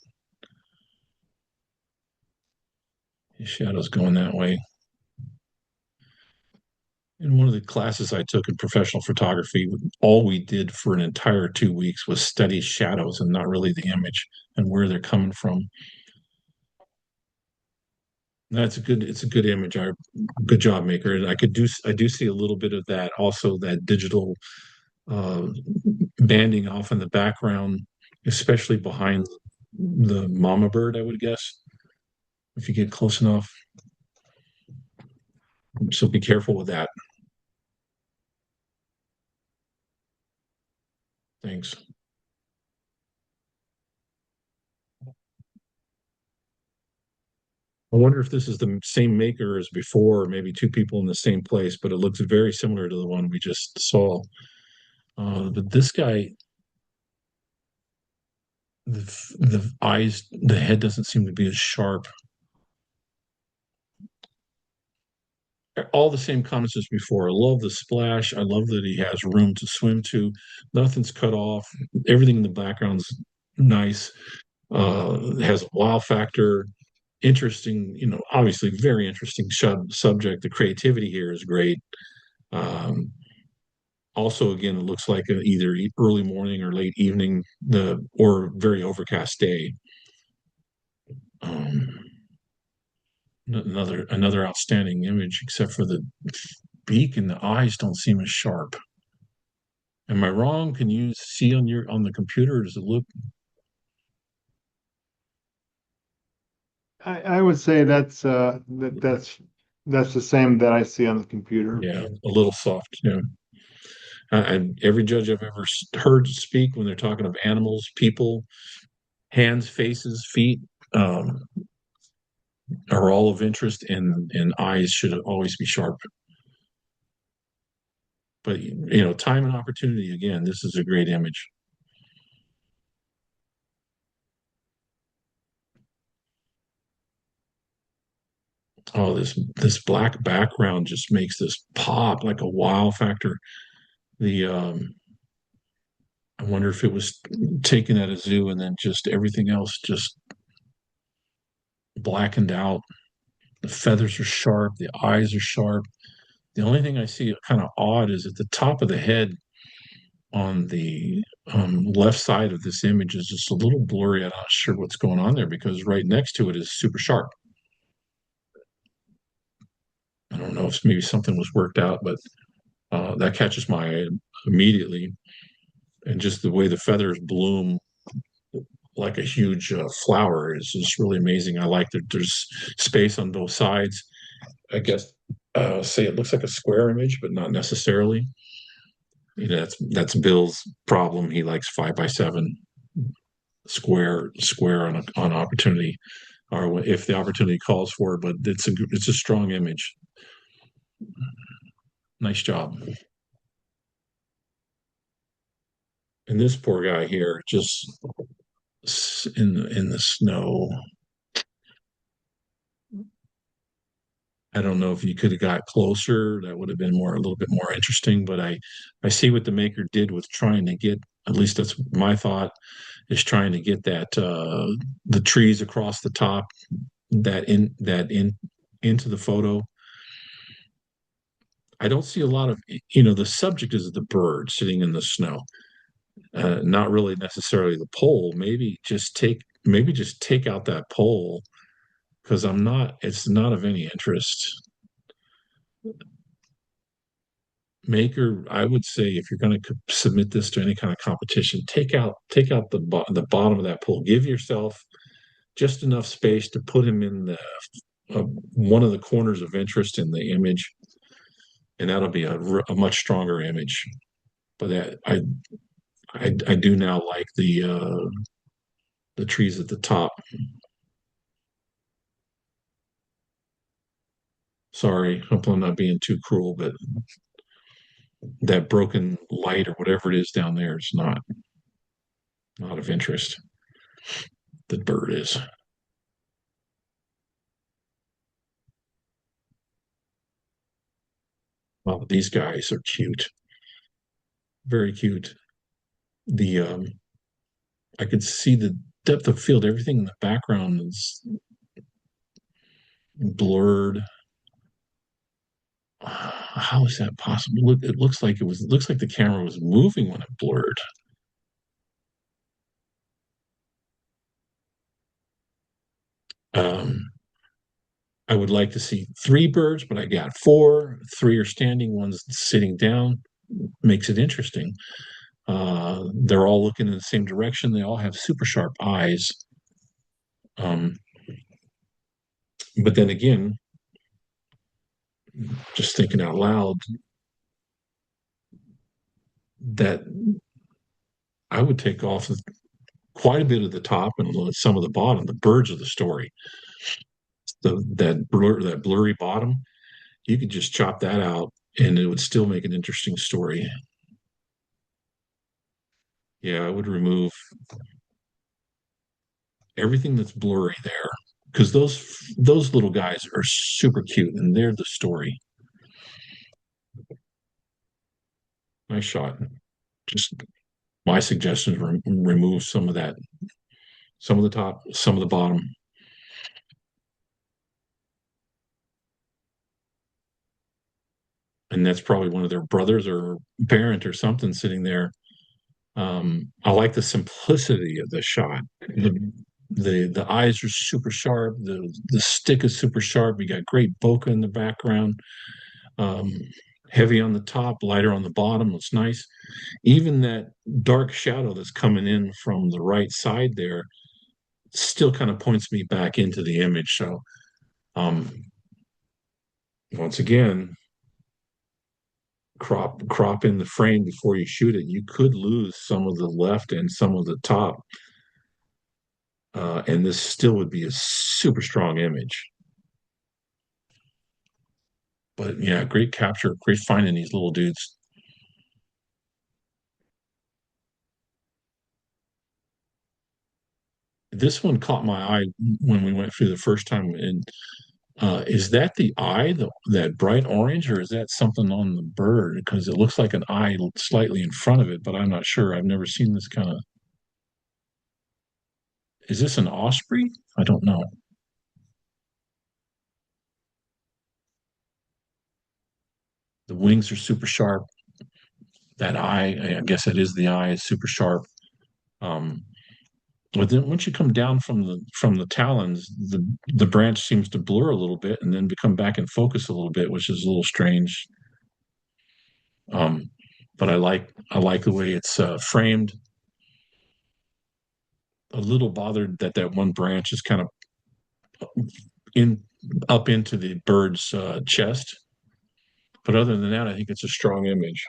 The shadows going that way. In one of the classes I took in professional photography, all we did for an entire 2 weeks was study shadows and not really the image and where they're coming from. It's a good image. Good job, maker. And I do see a little bit of that, also that digital uh, banding off in the background, especially behind the mama bird, I would guess, if you get close enough. So be careful with that. Thanks. I wonder if this is the same maker as before, or maybe two people in the same place, but it looks very similar to the one we just saw. But this guy, the eyes, the head doesn't seem to be as sharp. All the same comments as before. I love the splash. I love that he has room to swim to. Nothing's cut off. Everything in the background's nice. Has a wow factor. Interesting, obviously very interesting subject. The creativity here is great. Um, Also, again, it looks like either early morning or late evening, or very overcast day. Um, another outstanding image, except for the beak and the eyes don't seem as sharp. Am I wrong? Can you see on the computer? Does it look? I would say that's the same that I see on the computer. Yeah, a little soft. Yeah. Every judge I've ever heard speak when they're talking of animals, people, hands, faces, feet, um, are all of interest, and eyes should always be sharp. But time and opportunity again. This is a great image. Oh, this black background just makes this pop like a wow factor. The I wonder if it was taken at a zoo and then just everything else just blackened out. The feathers are sharp, the eyes are sharp. The only thing I see kind of odd is at the top of the head on the left side of this image is just a little blurry. I'm not sure what's going on there because right next to it is super sharp. I don't know if maybe something was worked out, but that catches my eye immediately. And just the way the feathers bloom like a huge flower is just really amazing. I like that there's space on both sides. I guess say it looks like a square image, but not necessarily. You know, that's Bill's problem. He likes 5x7 square on opportunity, or if the opportunity calls for it. But it's a strong image. Nice job. And this poor guy here, just in the snow. I don't know if you could have got closer. That would have been a little bit more interesting. But I see what the maker did with trying to get. At least that's my thought, is trying to get the trees across the top, that in into the photo. I don't see a lot of, the subject is the bird sitting in the snow, not really necessarily the pole. Maybe just take out that pole, because it's not of any interest. Maker, I would say, if you're going to submit this to any kind of competition, take out the bottom of that pole. Give yourself just enough space to put him in one of the corners of interest in the image, and that'll be a much stronger image. But I do now like the trees at the top. Sorry, hope I'm not being too cruel, but that broken light or whatever it is down there is not of interest. The bird is. Well, these guys are cute, very cute. The I could see the depth of field. Everything in the background is blurred. How is that possible? Look, it looks like the camera was moving when it blurred. Um, I would like to see 3 birds, but I got 4. 3 are standing, one's sitting down. Makes it interesting. They're all looking in the same direction. They all have super sharp eyes. Um, but then again, just thinking out loud, that I would take off quite a bit of the top and some of the bottom. The birds of the story. That blurry bottom, you could just chop that out, and it would still make an interesting story. Yeah, I would remove everything that's blurry there, because those little guys are super cute, and they're the story. Nice shot. Just my suggestion is remove some of that, some of the top, some of the bottom. And that's probably one of their brothers or parent or something sitting there. I like the simplicity of the shot. The eyes are super sharp. The stick is super sharp. You got great bokeh in the background. Um, Heavy on the top, lighter on the bottom. It's nice. Even that dark shadow that's coming in from the right side there still kind of points me back into the image. So, once again, crop in the frame before you shoot it. You could lose some of the left and some of the top, and this still would be a super strong image. But yeah, great capture, great finding these little dudes. This one caught my eye when we went through the first time. And is that the eye, that bright orange, or is that something on the bird? Because it looks like an eye slightly in front of it, but I'm not sure. I've never seen this kind of. Is this an osprey? I don't know. The wings are super sharp. That eye, I guess it is the eye, is super sharp. Um, But then once you come down from the talons, the branch seems to blur a little bit and then become back in focus a little bit, which is a little strange. But I like the way it's framed. A little bothered that that one branch is kind of in up into the bird's chest. But other than that, I think it's a strong image.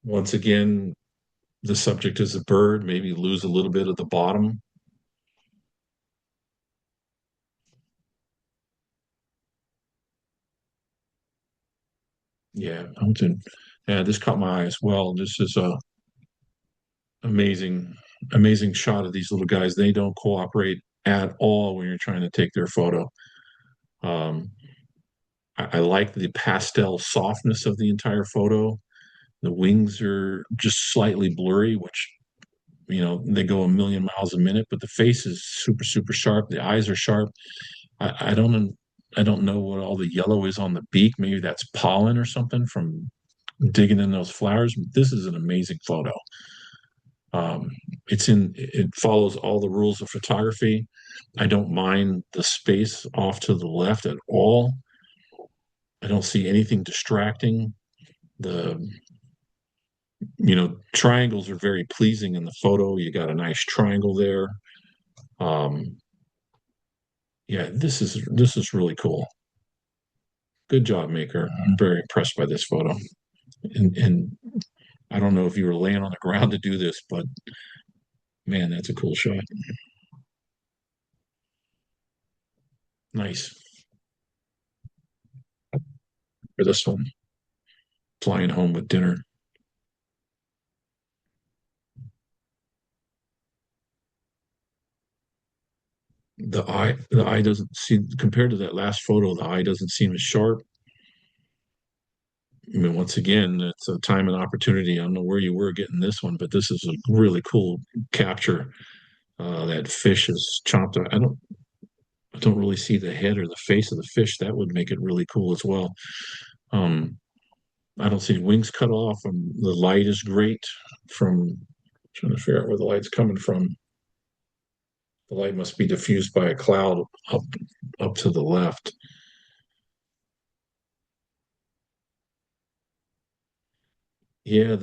Once again, the subject is a bird, maybe lose a little bit of the bottom. Yeah, yeah, this caught my eye as well. This is a amazing, amazing shot of these little guys. They don't cooperate at all when you're trying to take their photo. Um, I like the pastel softness of the entire photo. The wings are just slightly blurry, which they go a million miles a minute, but the face is super, super sharp. The eyes are sharp. I don't know what all the yellow is on the beak. Maybe that's pollen or something from digging in those flowers. This is an amazing photo. Um, it follows all the rules of photography. I don't mind the space off to the left at all. I don't see anything distracting. The triangles are very pleasing in the photo. You got a nice triangle there. Um, yeah, this is really cool. Good job, Maker. I'm very impressed by this photo. And I don't know if you were laying on the ground to do this, but man, that's a cool shot. Nice. For this one, flying home with dinner. The eye doesn't see compared to that last photo, the eye doesn't seem as sharp. I mean, once again, it's a time and opportunity. I don't know where you were getting this one, but this is a really cool capture. That fish is chomped. I don't really see the head or the face of the fish. That would make it really cool as well. Um, I don't see wings cut off. The light is great from trying to figure out where the light's coming from. The light must be diffused by a cloud up to the left. Yeah,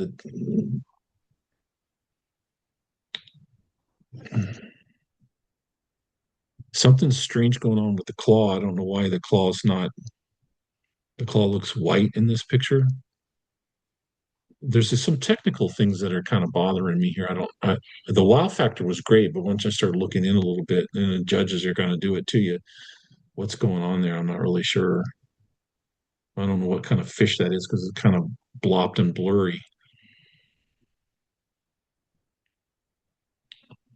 something's strange going on with the claw. I don't know why the claw looks white in this picture. There's just some technical things that are kind of bothering me here. The wow factor was great, but once I started looking in a little bit, and the judges are going to do it to you. What's going on there? I'm not really sure. I don't know what kind of fish that is because it's kind of blopped and blurry.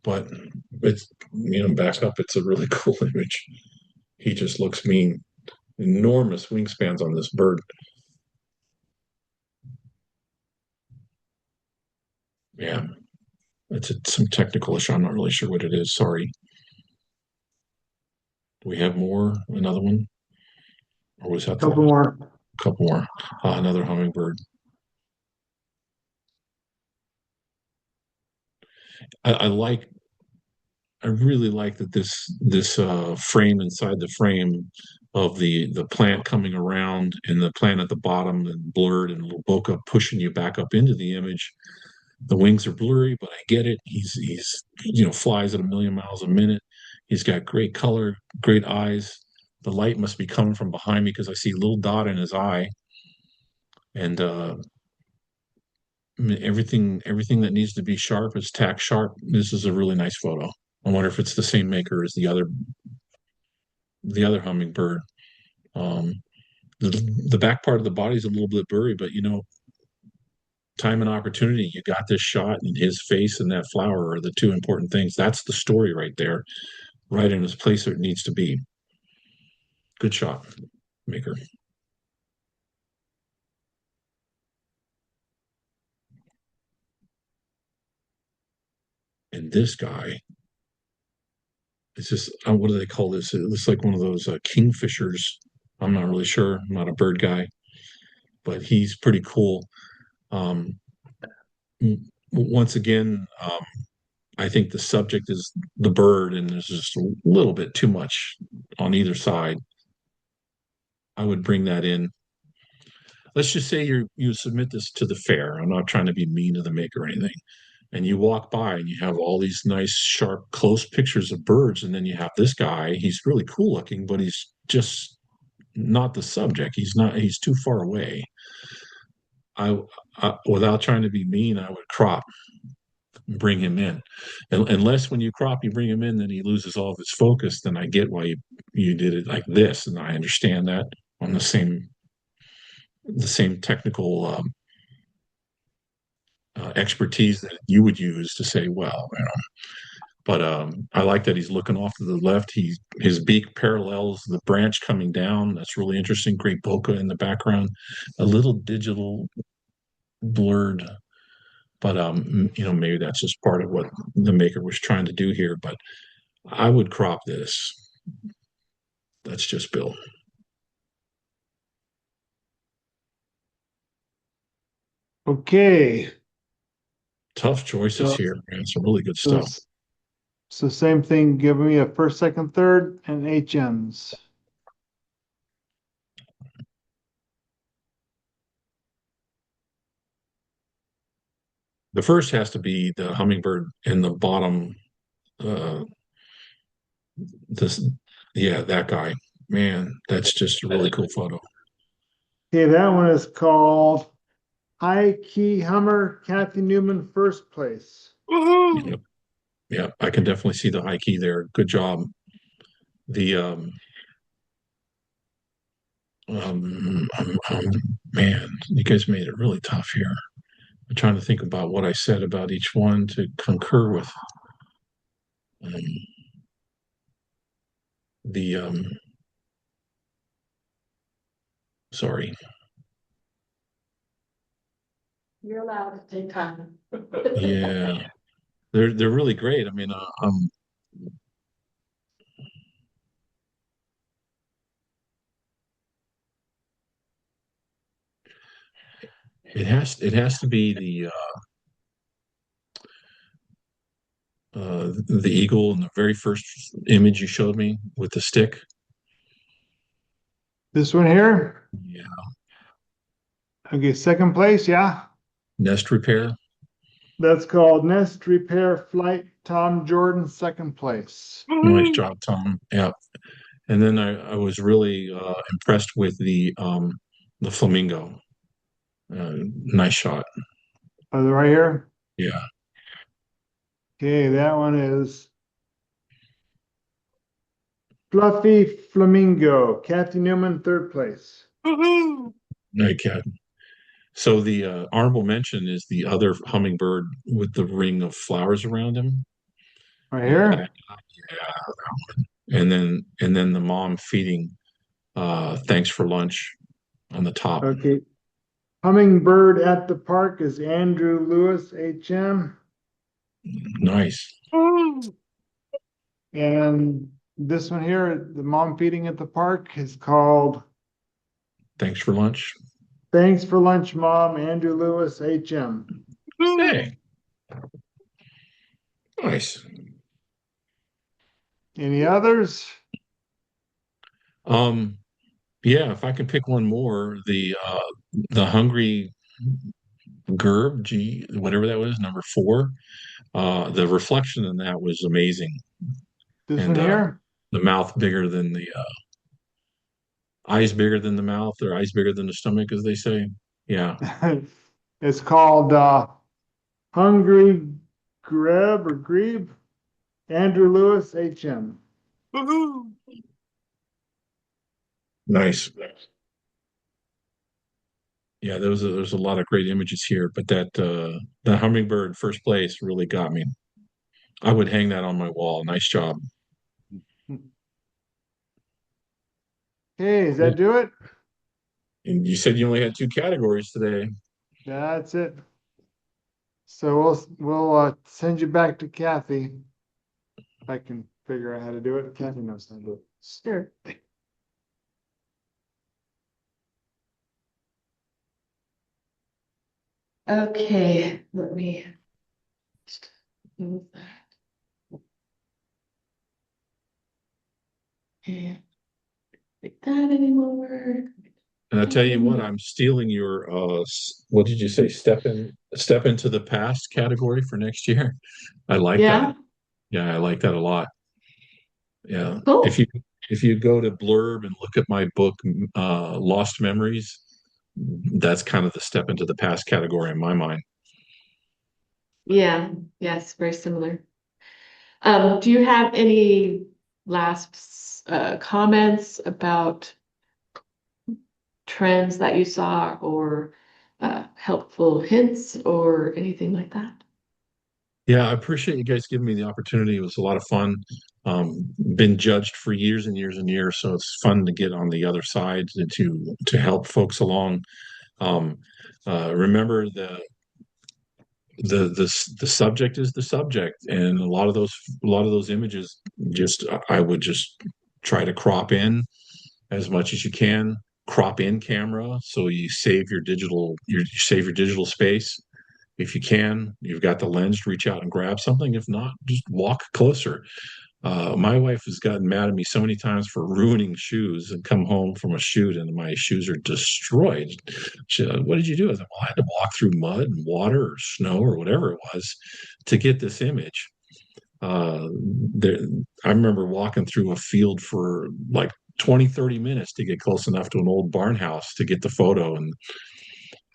But it's back up. It's a really cool image. He just looks mean. Enormous wingspans on this bird. Yeah, it's some technical issue. I'm not really sure what it is. Sorry. Do we have more? Another one? Or was that the Couple more. couple more? Another hummingbird. I I really like that this frame inside the frame of the plant coming around and the plant at the bottom and blurred and a little bokeh pushing you back up into the image. The wings are blurry, but I get it. He's flies at a million miles a minute. He's got great color, great eyes. The light must be coming from behind me because I see a little dot in his eye. And I mean, everything that needs to be sharp is tack sharp. This is a really nice photo. I wonder if it's the same maker as the other hummingbird. Um, the back part of the body is a little bit blurry, but time and opportunity. You got this shot, and his face and that flower are the two important things. That's the story right there, right in its place where it needs to be. Good shot, maker. And this guy is just, what do they call this? It looks like one of those kingfishers. I'm not really sure. I'm not a bird guy, but he's pretty cool. Um, once again, I think the subject is the bird, and there's just a little bit too much on either side. I would bring that in. Let's just say you submit this to the fair. I'm not trying to be mean to the maker or anything. And you walk by and you have all these nice, sharp, close pictures of birds, and then you have this guy. He's really cool looking, but he's just not the subject. He's not. He's too far away. I, without trying to be mean, I would crop, bring him in. Unless when you crop, you bring him in, then he loses all of his focus. Then I get why you did it like this, and I understand that on the same technical expertise that you would use to say, well, you know. But I like that he's looking off to the left. His beak parallels the branch coming down. That's really interesting. Great bokeh in the background, a little digital blurred, but maybe that's just part of what the maker was trying to do here. But I would crop this. That's just Bill. Okay. Tough choices So, here, man. Some really good so, stuff. so same thing, give me a first, second, third, and HMs. The first has to be the hummingbird in the bottom. Uh, this, yeah, that guy. Man, that's just a really cool photo. Okay, that one is called High Key Hummer, Kathy Newman, first place. Woohoo! Yep. Yeah, I can definitely see the high key there. Good job. The man, you guys made it really tough here. I'm trying to think about what I said about each one to concur with. Um, the sorry. You're allowed to take time. Yeah, they're really great. I mean, it has to be the eagle in the very first image you showed me with the stick. This one here? Yeah, Okay, second place, yeah. nest repair. That's called Nest Repair Flight, Tom Jordan, second place. Nice Woohoo! job, Tom. Yeah. And then I was really impressed with the flamingo. Nice shot. Oh, they're right here? Yeah. Okay, that one is Fluffy Flamingo, Kathy Newman, third place. Woohoo! Okay. So the honorable mention is the other hummingbird with the ring of flowers around him. Right Yeah, here? and then the mom feeding thanks for lunch on the top. Okay. Hummingbird at the park is Andrew Lewis, HM. Nice. Woo! And this one here, the mom feeding at the park, is called Thanks for lunch. Thanks for Lunch, Mom, Andrew Lewis, HM. Hey, nice. Any others? Um, yeah, if I can pick one more, the hungry Gerb, whatever that was, number 4. The reflection in that was amazing, This and one here? the mouth bigger than the eyes bigger than the mouth, or eyes bigger than the stomach, as they say. Yeah, It's called Hungry Greb or Grebe, Andrew Lewis, HM. Woohoo! nice. Yeah, there's a lot of great images here, but that hummingbird first place really got me. I would hang that on my wall. Nice job. Hey, does Cool. that do it? And you said you only had 2 categories today. That's it. So we'll send you back to Kathy. If I can figure out how to do it. Kathy knows how to do it. Sure. Okay, let me move that. Can't like that anymore. And I tell you what, I'm stealing your what did you say? Step into the past category for next year. I like that. Yeah, Yeah, I like that a lot. Yeah. cool. If you go to Blurb and look at my book, Lost Memories, that's kind of the step into the past category in my mind. Yeah, yes, very similar. Do you have any last comments about trends that you saw or helpful hints or anything like that? Yeah, I appreciate you guys giving me the opportunity. It was a lot of fun. Been judged for years and years and years, so it's fun to get on the other side to help folks along. Um, remember the subject is the subject, and a lot of those images just I would just try to crop in as much as you can. Crop in camera so you save you save your digital space. If you can, you've got the lens to reach out and grab something. If not, just walk closer. My wife has gotten mad at me so many times for ruining shoes and come home from a shoot and my shoes are destroyed. What did you do? I said, well, I had to walk through mud and water or snow or whatever it was to get this image. Uh, there, I remember walking through a field for like 20, 30 minutes to get close enough to an old barn house to get the photo and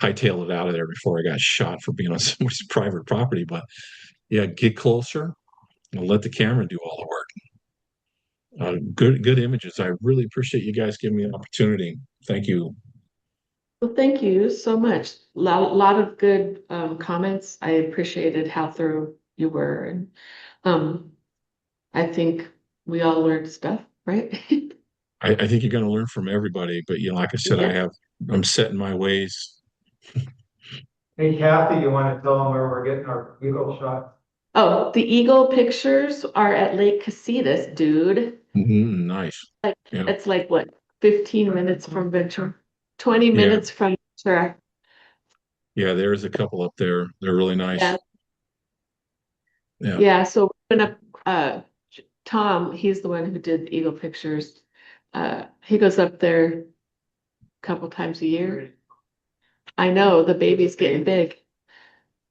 hightail it out of there before I got shot for being on somebody's private property. But yeah, get closer and let the camera do all the work. Good images. I really appreciate you guys giving me an opportunity. Thank you. Well, thank you so much. Lot of good comments. I appreciated how thorough you were, and um, I think we all learned stuff, right? I think you're going to learn from everybody, but like I said, Yeah. I'm set in my ways. Hey Kathy, you want to tell them where we're getting our eagle shot? Oh, the eagle pictures are at Lake Casitas, dude. Nice. Like Yeah. it's like what, 15 minutes from Ventura, 20 Yeah. minutes from Ventura. Yeah. There's a couple up there. They're really nice. Yeah. Yeah. Yeah. So we're gonna Tom, he's the one who did Eagle Pictures. He goes up there a couple times a year. I know the baby's getting big.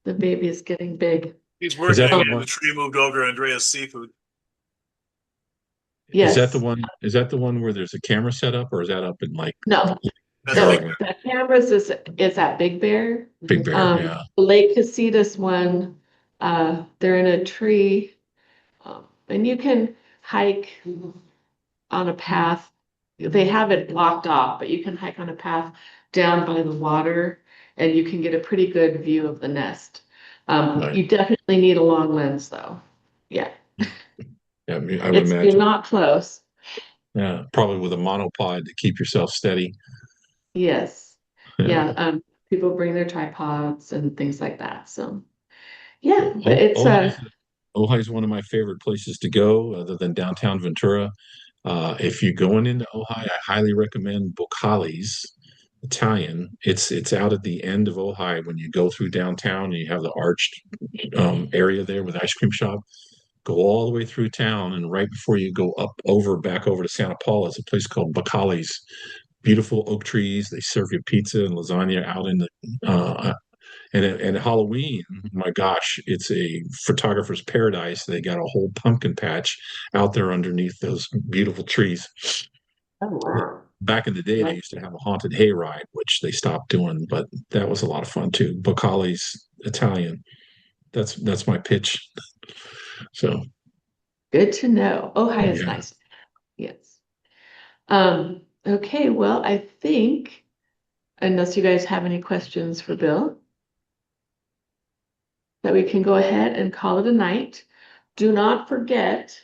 The baby is getting big. He's Is working that on the getting one? the tree moved over to Andreas Seafood. Is that the Yes. one? Is that the one where there's a camera set up, or is that up in like No, That's no, Big Ventura? Bear. the cameras is at Big Bear. Big Bear? Yeah. The Lake Casitas one, they're in a tree. And you can hike on a path. They have it blocked off, but you can hike on a path down by the water and you can get a pretty good view of the nest. Right. You definitely need a long lens though. Yeah, Yeah. I would you're imagine. not close. Yeah. Probably with a monopod to keep yourself steady. Yes. Yeah. Yeah. People bring their tripods and things like that. So yeah, but Oh, it's Ojai is one of my favorite places to go, other than downtown Ventura. If you're going into Ojai, I highly recommend Bocali's Italian. It's out at the end of Ojai when you go through downtown and you have the arched area there with the ice cream shop. Go all the way through town, and right before you go back over to Santa Paula, is a place called Bacali's. Beautiful oak trees. They serve you pizza and lasagna out in the and Halloween, my gosh, it's a photographer's paradise. They got a whole pumpkin patch out there underneath those beautiful trees. Back in the day, they used to have a haunted hayride, which they stopped doing, but that was a lot of fun too. Bocali's Italian. That's my pitch. So good to know. Ojai is yeah. nice. Yes. Okay, well, I think unless you guys have any questions for Bill, that we can go ahead and call it a night. Do not forget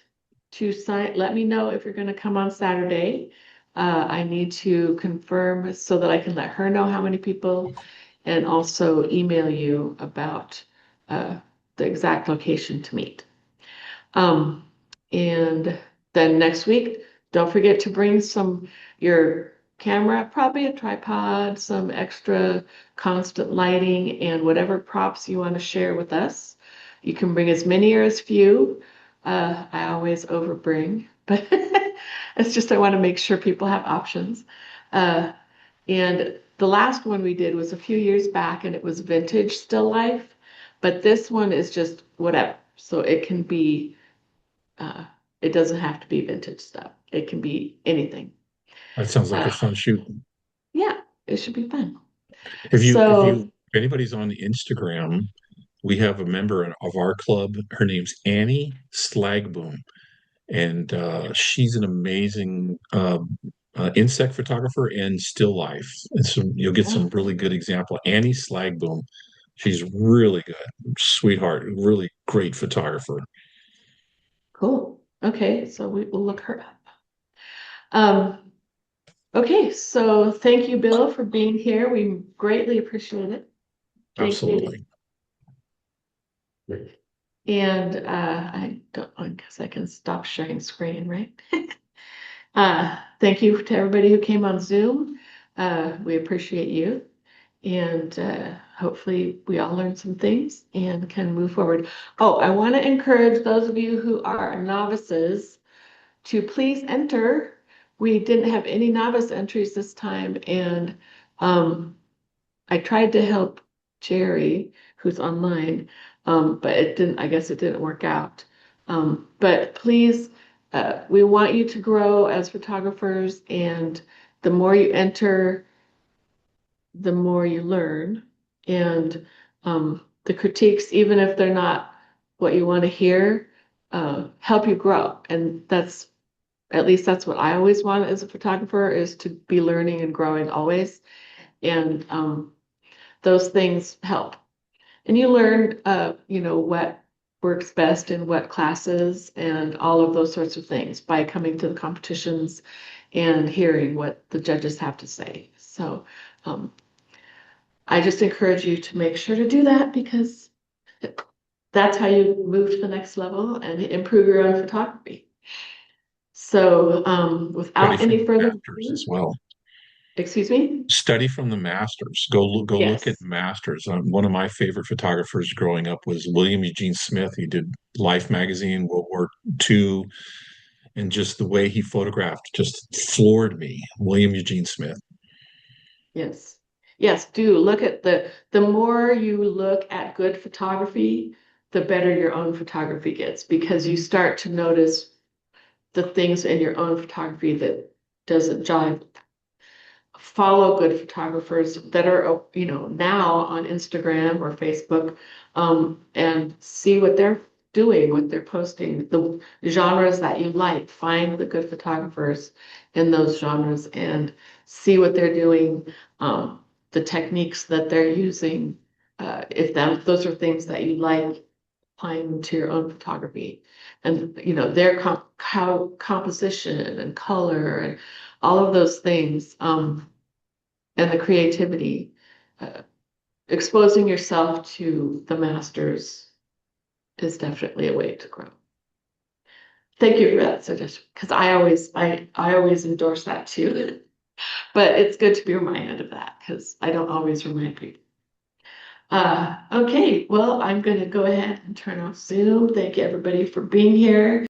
to sign, let me know if you're going to come on Saturday. I need to confirm so that I can let her know how many people and also email you about the exact location to meet. And then next week, don't forget to bring your camera, probably a tripod, some extra constant lighting, and whatever props you want to share with us. You can bring as many or as few. I always overbring, but It's just I want to make sure people have options. And the last one we did was a few years back and it was vintage still life, but this one is just whatever. So it can be, it doesn't have to be vintage stuff. It can be anything. That sounds like a Uh, fun shoot. yeah, it should be fun. If So, anybody's on Instagram, we have a member of our club. Her name's Annie Slagboom, and she's an amazing insect photographer and still life. And so you'll get some really good example. Annie Slagboom, she's really good, sweetheart, really great photographer. cool. Okay, so we will look her up. Okay, so thank you, Bill, for being here. We greatly appreciate it. Thank you. Absolutely. And I guess I can stop sharing screen, right? Thank you to everybody who came on Zoom. We appreciate you. And hopefully we all learned some things and can move forward. Oh, I want to encourage those of you who are novices to please enter. We didn't have any novice entries this time, and I tried to help Jerry, who's online, but I guess it didn't work out. But please, we want you to grow as photographers, and the more you enter, the more you learn. And the critiques, even if they're not what you want to hear, help you grow. And at least that's what I always want as a photographer, is to be learning and growing always. And those things help. And you learn, what works best in what classes and all of those sorts of things by coming to the competitions and hearing what the judges have to say. So I just encourage you to make sure to do that, because that's how you move to the next level and improve your own photography. So without Study from any the further masters ado, as well. excuse me? Study from the masters. Go look at Yes. masters. One of my favorite photographers growing up was William Eugene Smith. He did Life magazine, World War II, and just the way he photographed just floored me. William Eugene Smith. Yes. Yes, do look at the more you look at good photography, the better your own photography gets, because you start to notice the things in your own photography that doesn't jive. Follow good photographers that are, now on Instagram or Facebook, and see what they're doing, what they're posting, the genres that you like. Find the good photographers in those genres and see what they're doing, the techniques that they're using. If those are things that you like, applying them to your own photography, and their composition and color and all of those things. And the creativity, exposing yourself to the masters is definitely a way to grow. Thank you for that suggestion, because I always endorse that too. But it's good to be reminded of that, because I don't always remind people. Okay, well, I'm going to go ahead and turn off Zoom. Thank you, everybody, for being here.